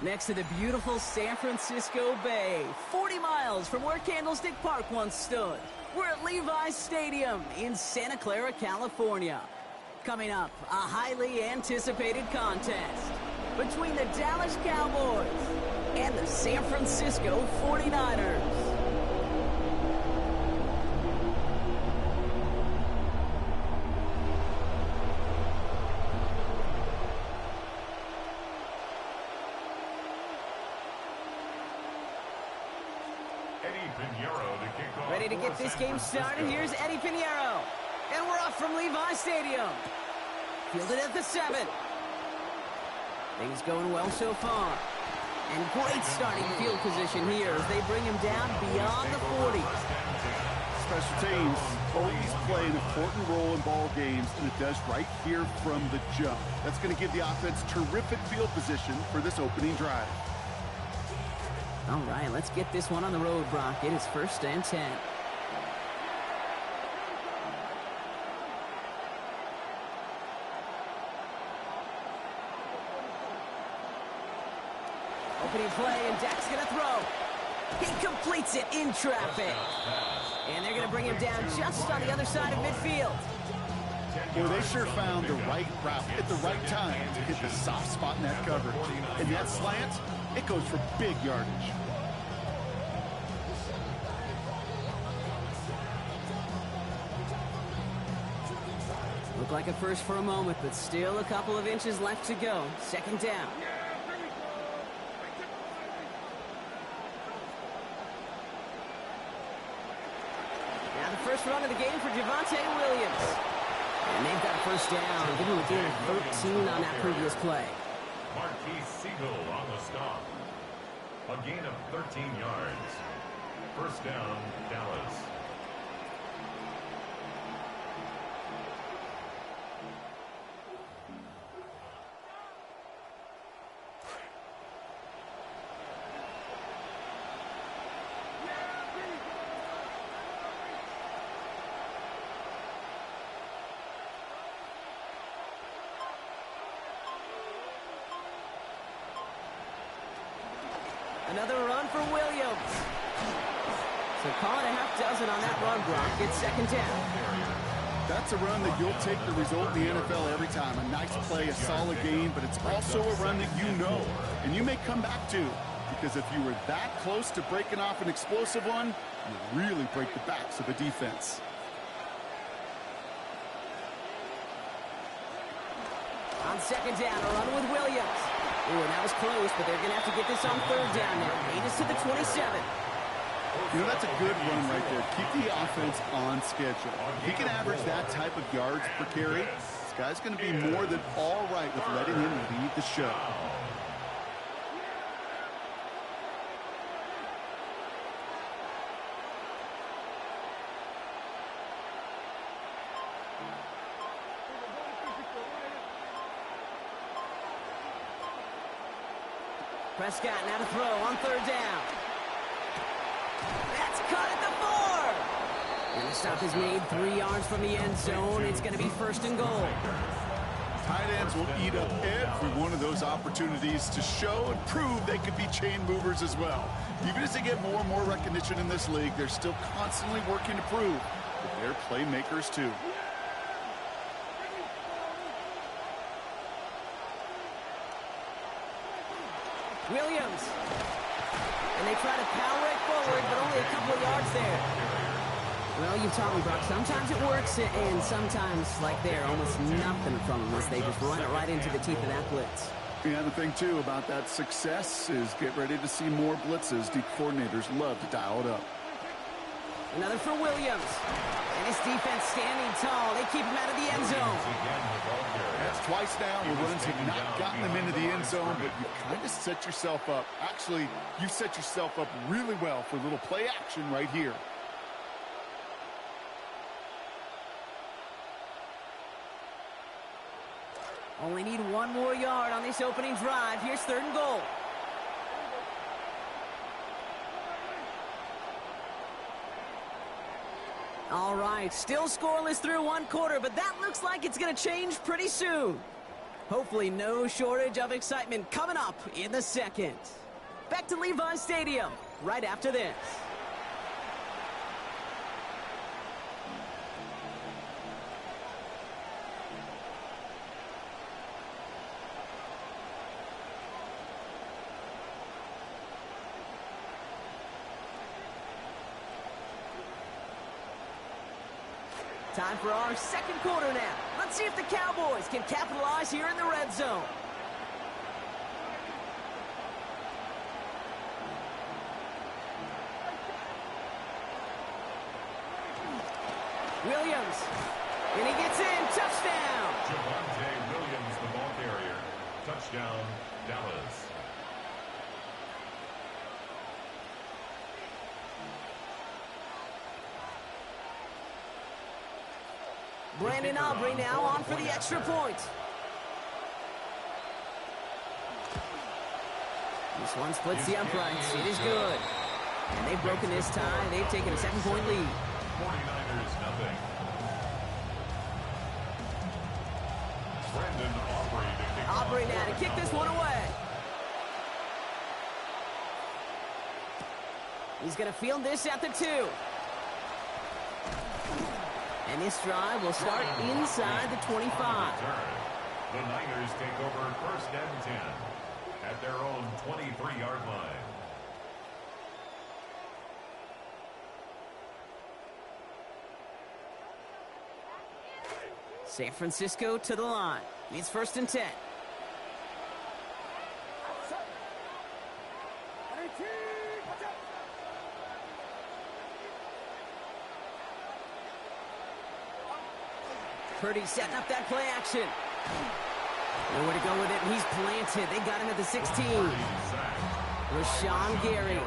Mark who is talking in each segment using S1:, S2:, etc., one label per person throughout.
S1: next to the beautiful San Francisco Bay, 40 miles from where Candlestick Park once stood. We're at Levi's Stadium in Santa Clara, California. Coming up, a highly anticipated contest between the Dallas Cowboys and the San Francisco 49ers. Ready to get this game started. Here's Eddie Pinheiro. And we're off from Levi's Stadium. Fielded at the 7. Things going well so far. And great starting field position here as they bring him down beyond the 40.
S2: Special teams always play an important role in ball games, and it does right here from the jump. That's going to give the offense terrific field position for this opening drive.
S1: All right, let's get this one on the road, Brock. It is 1st and 10. Opening play, and Dak's going to throw. He completes it in traffic. And they're going to bring him down just on the other side of midfield.
S2: Well, they sure found the right route at the right time to hit the soft spot in that coverage. And that slant, it goes for big yardage.
S1: Looked like a first for a moment, but still a couple of inches left to go. 2nd down. Now the first run of the game for Javonte Williams. And they've got a 1st down. Give him a gain of 13 on that previous play.
S3: Marquise Siegel on the stop. A gain of 13 yards. 1st down, Dallas.
S1: Another run for Williams. So call it a half dozen on that run, Brock. It's 2nd down.
S2: That's a run that you'll take the result in the NFL every time. A nice play, a solid game, but it's also a run that you know and you may come back to, because if you were that close to breaking off an explosive one, you really break the backs of a defense.
S1: On 2nd down, a run with Williams. Ooh, and that was close, but they're going to have to get this on 3rd down now. Lead us to the 27.
S2: You know, that's a good run right there. Keep the offense on schedule. If he can average that type of yards per carry, this guy's going to be more than all right with letting him lead the show.
S1: Prescott now to throw on 3rd down. That's caught at the 4. And the stop is made 3 yards from the end zone. It's going to be 1st and goal.
S2: Tight ends will eat up every one of those opportunities to show and prove they could be chain movers as well. Even as they get more and more recognition in this league, they're still constantly working to prove that they're playmakers too.
S1: Williams. And they try to power it forward, but only a couple of yards there. Well, you've taught me, Brock. Sometimes it works, and sometimes, like there, almost nothing from them as they just run it right into the teeth of that blitz.
S2: Yeah, the thing, too, about that success is get ready to see more blitzes. The coordinators love to dial it up.
S1: Another for Williams. And his defense standing tall. They keep him out of the end zone.
S2: That's twice now where runs have not gotten them into the end zone, but you kind of set yourself up. Actually, you set yourself up really well for a little play action right here.
S1: Only need 1 more yard on this opening drive. Here's 3rd and goal. All right, still scoreless through 1 quarter, but that looks like it's going to change pretty soon. Hopefully no shortage of excitement coming up in the second. Back to Levi's Stadium right after this. Time for our second quarter now. Let's see if the Cowboys can capitalize here in the red zone. Williams. And he gets in. Touchdown.
S3: Javonte Williams, the ball carrier. Touchdown, Dallas.
S1: Brandon Aubrey now on for the extra point. This one splits the uprights. It is good. And they've broken this tie. They've taken a 7-point lead.
S3: 49ers, nothing. Brandon Aubrey to kick off.
S1: Aubrey now to kick this one away. He's going to field this at the 2. And this drive will start inside the 25.
S3: The Niners take over first and 10 at their own 23-yard line.
S1: San Francisco to the line. It's first and 10. Purdy setting up that play action. Nowhere to go with it, and he's planted. They got him at the 16. Rashawn Gary.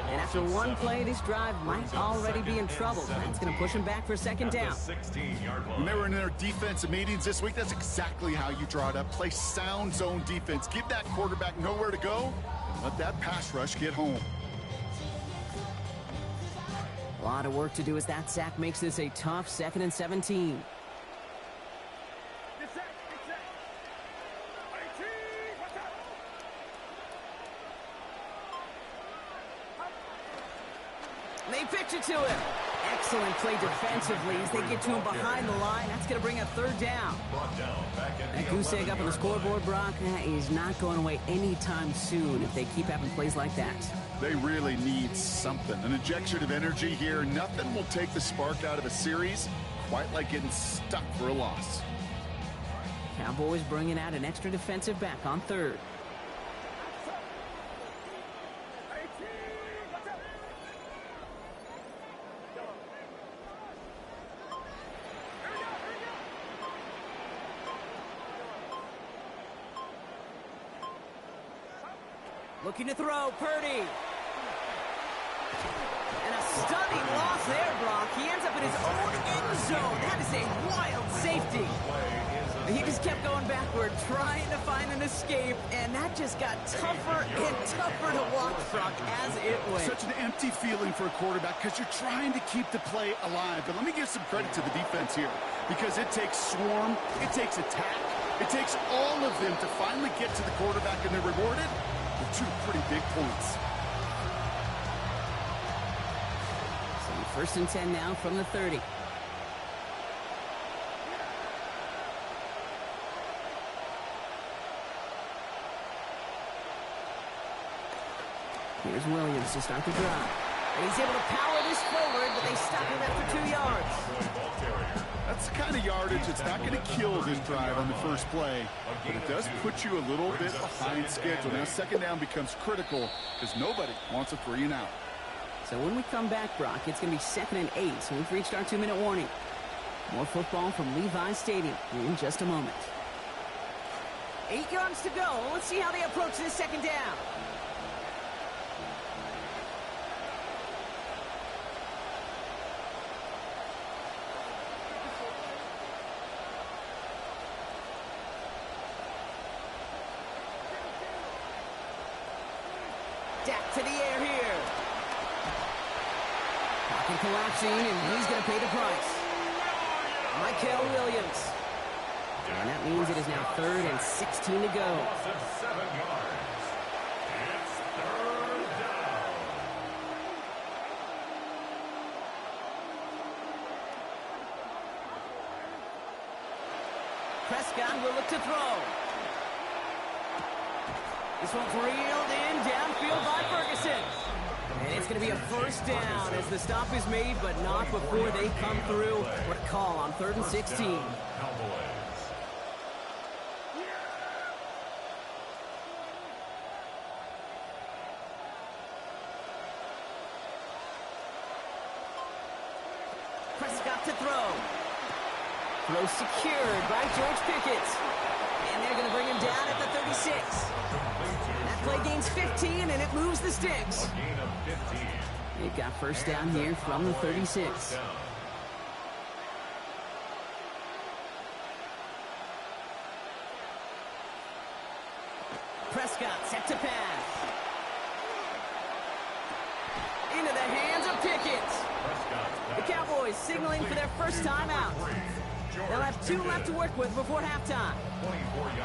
S1: And after one play, this drive might already be in trouble. That's going to push him back for second down.
S2: When they were in their defensive meetings this week, that's exactly how you draw it up. Play sound zone defense. Give that quarterback nowhere to go, and let that pass rush get home.
S1: A lot of work to do as that sack makes this a tough 2nd and 17. They pitch it to him. Excellent play defensively as they get to him behind the line. That's going to bring a third down. That goose egg up on the scoreboard, Brock, is not going away anytime soon if they keep having plays like that.
S2: They really need something. An injection of energy here. Nothing will take the spark out of a series quite like getting stuck for a loss.
S1: Cowboys bringing out an extra defensive back on third. Looking to throw, Purdy. And a stunning loss there, Brock. He ends up in his own end zone. That is a wild safety. He just kept going backward, trying to find an escape, and that just got tougher and tougher to watch, Brock, as it went.
S2: Such an empty feeling for a quarterback because you're trying to keep the play alive. But let me give some credit to the defense here because it takes swarm, it takes attack, it takes all of them to finally get to the quarterback, and they're rewarded with 2 pretty big points.
S1: So first and 10 now from the 30. Here's Williams to start the drive. And he's able to power this forward, but they stop him after 2 yards.
S2: That's the kind of yardage that's not going to kill this drive on the first play, but it does put you a little bit behind schedule. Now second down becomes critical because nobody wants a 3 and out.
S1: So when we come back, Brock, it's going to be 2nd and 8, so we've reached our 2-minute warning. More football from Levi's Stadium in just a moment. 8 yards to go. Let's see how they approach this second down. Dak to the air here. Pocket collapsing, and he's going to pay the price. Michael Williams. And that means it is now 3rd and 16 to go.
S3: Loss of 7 yards. It's 3rd down.
S1: Prescott will look to throw. This one's reeled in downfield by Ferguson. And it's going to be a 1st down as the stop is made, but not before they come through. What a call on 3rd and 16.
S3: Cowboys.
S1: Prescott to throw. Throw secured by George Pickett. And they're going to bring him down at the 36. That play gains 15, and it moves the sticks.
S3: A gain of 15.
S1: They've got 1st down here from the 36.
S3: First down.
S1: Prescott set to pass. Into the hands of Pickett. The Cowboys signaling for their 1st time out. They'll have 2 left to work with before halftime.
S3: 24 yards.